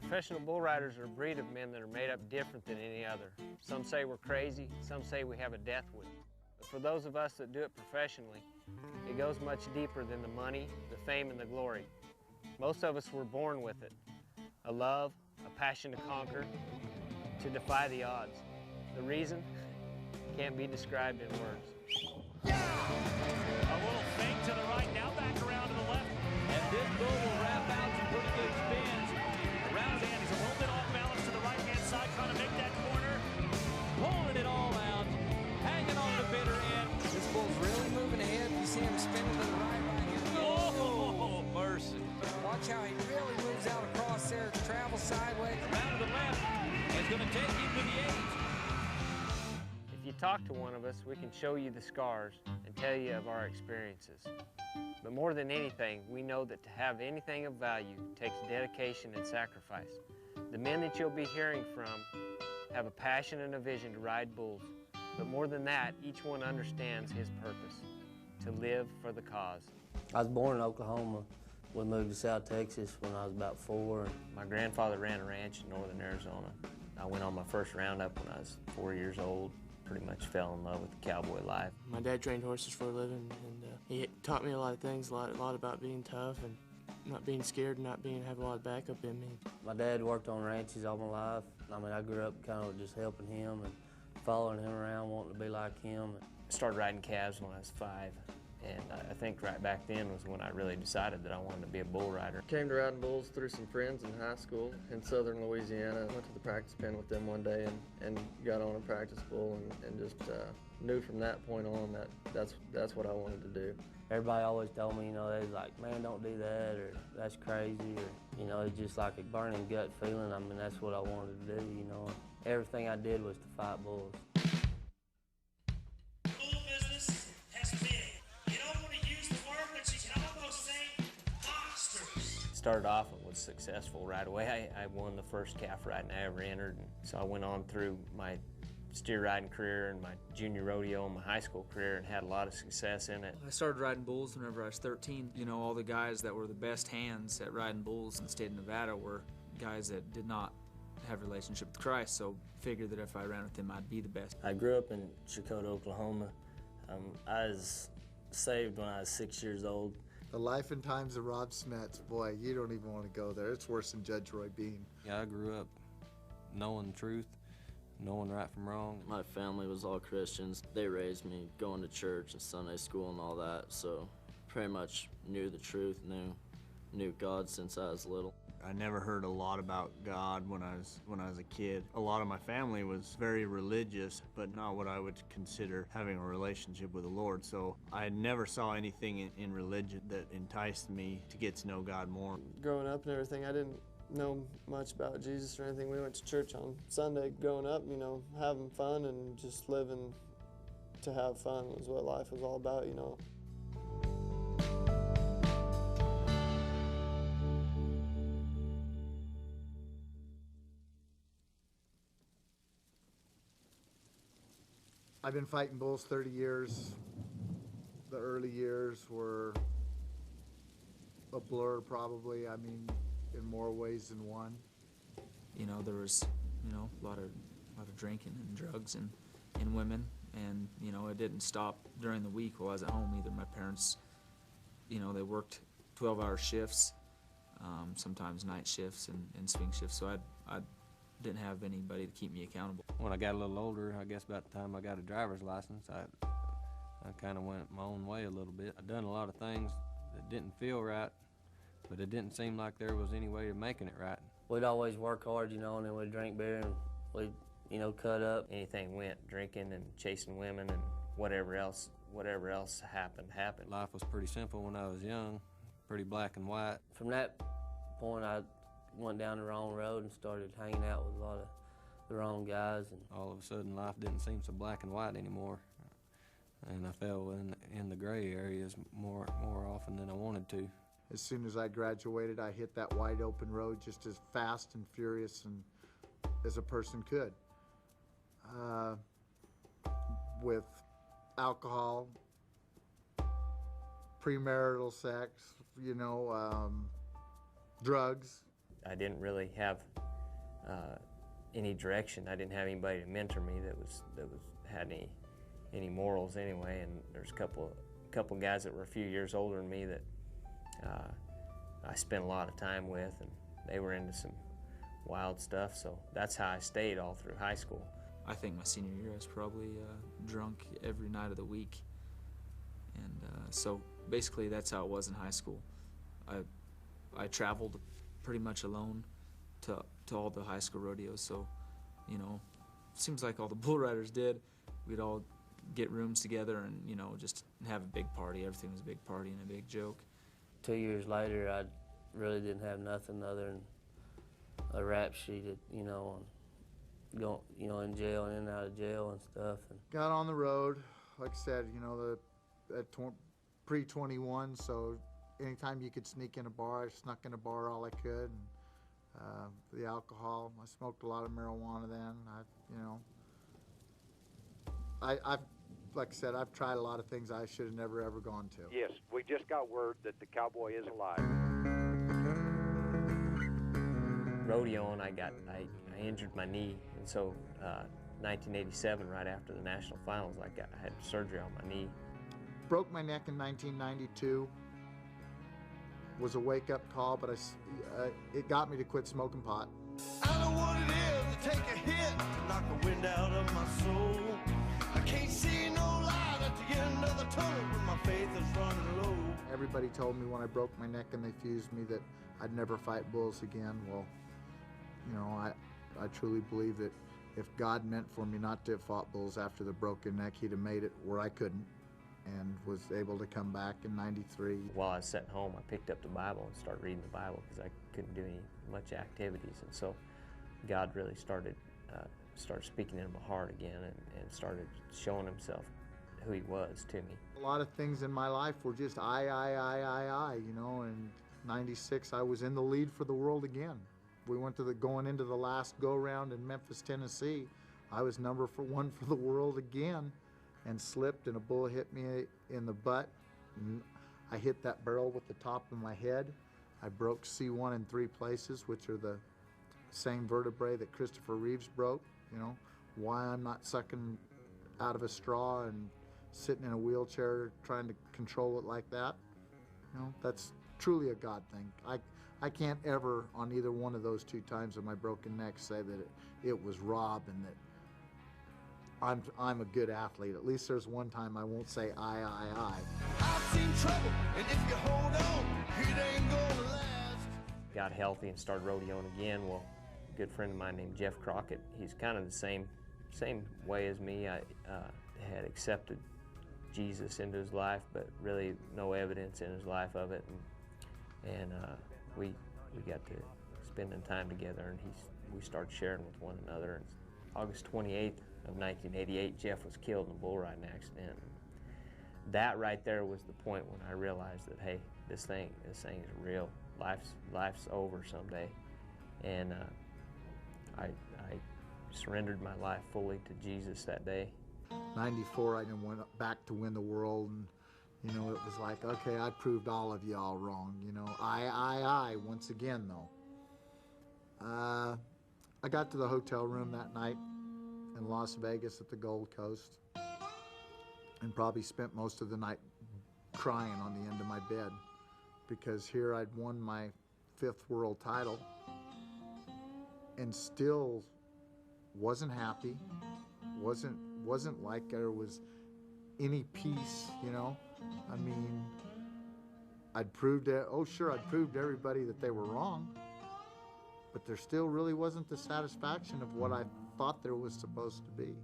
Professional bull riders are a breed of men that are made up different than any other. Some say we're crazy, some say we have a death wish. But for those of us that do it professionally, it goes much deeper than the money, the fame, and the glory. Most of us were born with it. A love, a passion to conquer, to defy the odds. The reason can't be described in words. Yeah! A little fake to the right, now back around to the left. And this bull will wrap out some pretty good spins. Around and he's a little bit off balance to the right-hand side, trying to make that corner. Pulling it all out, hanging on the bitter end. This bull's really moving ahead. You see him spinning to the right here. Oh, mercy. Watch how he really moves out across there, travels sideways. Around to the left, and it's going to take him to the 8. If you talk to one of us, we can show you the scars and tell you of our experiences. But more than anything, we know that to have anything of value takes dedication and sacrifice. The men that you'll be hearing from have a passion and a vision to ride bulls. But more than that, each one understands his purpose, to live for the cause. I was born in Oklahoma. We moved to South Texas when I was about 4. My grandfather ran a ranch in northern Arizona. I went on my first roundup when I was 4 years old. Pretty much fell in love with the cowboy life. My dad trained horses for a living, and he taught me a lot of things, a lot about being tough and not being scared, and have a lot of backup in me. My dad worked on ranches all my life. I mean, I grew up kind of just helping him and following him around, wanting to be like him. I started riding calves when I was 5, and I think right back then was when I really decided that I wanted to be a bull rider. Came to riding bulls through some friends in high school in southern Louisiana. Went to the practice pen with them one day and got on a practice bull and just knew from that point on that that's what I wanted to do. Everybody always told me, you know, they was like, man, don't do that, or that's crazy, or, you know, it's just like a burning gut feeling. I mean, that's what I wanted to do, you know. Everything I did was to fight bulls. Bull business has been, you don't want to use the word, but you can almost say monsters. Started off and was successful right away. I won the first calf riding I ever entered, and so I went on through my steer riding career and my junior rodeo and my high school career and had a lot of success in it. I started riding bulls whenever I was 13. You know, all the guys that were the best hands at riding bulls in the state of Nevada were guys that did not have a relationship with Christ, so figured that if I ran with them, I'd be the best. I grew up in Chakotah, Oklahoma. I was saved when I was 6 years old. The life and times of Rob Smets, boy, you don't even want to go there. It's worse than Judge Roy Bean. Yeah, I grew up knowing the truth, knowing right from wrong. My family was all Christians. They raised me going to church and Sunday school and all that, so pretty much knew the truth, knew God since I was little. I never heard a lot about God when I was a kid. A lot of my family was very religious, but not what I would consider having a relationship with the Lord. So I never saw anything in religion that enticed me to get to know God more. Growing up and everything, I didn't know much about Jesus or anything. We went to church on Sunday growing up, you know, having fun and just living to have fun was what life was all about, you know. I've been fighting bulls 30 years. The early years were a blur probably, I mean, in more ways than one. You know, there was, you know, a lot of drinking and drugs and women, and, you know, it didn't stop during the week while I was at home either. My parents, you know, they worked 12-hour shifts, sometimes night shifts and swing shifts, so I didn't have anybody to keep me accountable. When I got a little older, I guess about the time I got a driver's license, I kind of went my own way a little bit. I'd done a lot of things that didn't feel right, but it didn't seem like there was any way of making it right. We'd always work hard, you know, and then we'd drink beer and we'd, you know, cut up. Anything went, drinking and chasing women and whatever else happened. Life was pretty simple when I was young, pretty black and white. From that point, I went down the wrong road and started hanging out with a lot of the wrong guys. And all of a sudden, life didn't seem so black and white anymore. And I fell in the gray areas more often than I wanted to. As soon as I graduated, I hit that wide open road just as fast and furious and as a person could. With alcohol, premarital sex, drugs. I didn't really have any direction. I didn't have anybody to mentor me that had any morals anyway. And there's a couple guys that were a few years older than me that I spent a lot of time with, and they were into some wild stuff. So that's how I stayed all through high school. I think my senior year I was probably drunk every night of the week, and so basically that's how it was in high school. I traveled pretty much alone to all the high school rodeos, so seems like all the bull riders did. We'd all get rooms together and just have a big party. Everything was a big party and a big joke. 2 years later, I really didn't have nothing other than a rap sheet, going, in jail and in and out of jail and stuff. And got on the road, like I said, at pre-21, so anytime you could sneak in a bar, I snuck in a bar all I could. And, the alcohol, I smoked a lot of marijuana then. I've like I said, I've tried a lot of things I should have never ever gone to. Yes, we just got word that the cowboy is alive. Rodeoing, I injured my knee, and so 1987, right after the national finals, I had surgery on my knee. Broke my neck in 1992. Was a wake-up call, but it got me to quit smoking pot. I know what it is to take a hit, knock the wind out of my soul. I can't see no light at the end of the tunnel when my faith is running low. Everybody told me when I broke my neck and they fused me that I'd never fight bulls again. Well, I truly believe that if God meant for me not to have fought bulls after the broken neck, he'd have made it where I couldn't, and was able to come back in '93. While I was sitting home, I picked up the Bible and started reading the Bible because I couldn't do much activities, and so God really started speaking into my heart again and started showing himself who he was to me. A lot of things in my life were just I, and '96 I was in the lead for the world again. We went going into the last go-round in Memphis, Tennessee. I was number one for the world again, and slipped, and a bull hit me in the butt. And I hit that barrel with the top of my head. I broke C1 in 3 places, which are the same vertebrae that Christopher Reeves broke. Why I'm not sucking out of a straw and sitting in a wheelchair trying to control it like that. That's truly a God thing. I can't ever, on either one of those 2 times of my broken neck, say that it was Rob and that I'm a good athlete. At least there's one time I won't say I. I've seen trouble, and if you hold on, it ain't gonna last. Got healthy and started rodeoing again. Well, a good friend of mine named Jeff Crockett, he's kind of the same way as me. I had accepted Jesus into his life, but really no evidence in his life of it. And we got to spending time together, and we started sharing with one another. And August 28th of 1988, Jeff was killed in a bull riding accident. That right there was the point when I realized that, hey, this thing is real. Life's over someday, and I surrendered my life fully to Jesus that day. '94, I went back to win the world, and it was like, okay, I proved all of y'all wrong. I once again though. I got to the hotel room that night in Las Vegas at the Gold Coast, and probably spent most of the night crying on the end of my bed, because here I'd won my 5th world title and still wasn't happy, wasn't like there was any peace, I mean, I'd proved everybody that they were wrong, but there still really wasn't the satisfaction of what I thought there was supposed to be.